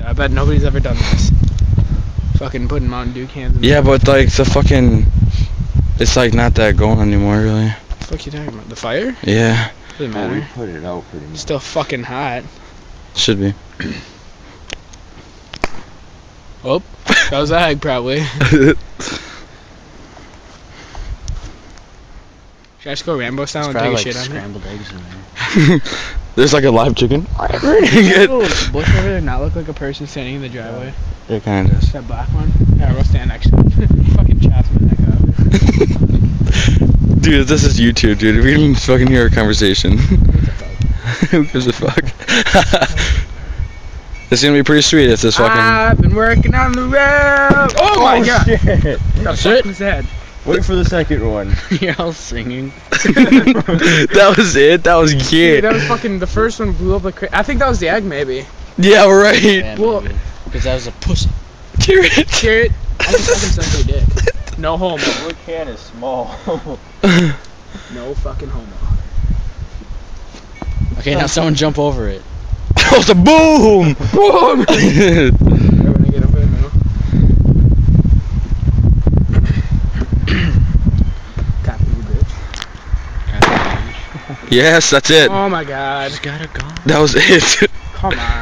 I bet nobody's ever done this. Fucking putting Mountain Dew cans in Yeah, but like the fucking, it's like not that going anymore, really. What the fuck you talking about? The fire? Yeah. Doesn't Well, we matter. put it out pretty much. Still fucking hot. Should be. Oh, that was a egg probably. Should I just go Rambo style and take a shit on it? Scrambled eggs in there. There's like a live chicken. Does the bush over there not look like a person standing in the driveway? It kind of does. That black one? Yeah, we'll stand next to it. Fucking chops my neck off. Dude, this is YouTube, dude. We can fucking hear our conversation. Who gives a fuck? It's gonna be pretty sweet if this fucking. I've been working on the road. Oh my god! Shit. The fuck was that? Wait for the second one. You're all singing. That was it. That was Dude, cute. that was fucking. The first one blew up like crazy. I think that was the egg, maybe. Yeah, right. Yeah, Well- because that was a pussy. Hear it. Hear it? I just fucking suck your dick. No homo. The wood can is small. No fucking homo. Okay, now someone jump over it. That was a boom. Boom! Everyone get up in now. Copy you, bitch. Yes, that's it. Oh my god. Just gotta go. That was it. Come on.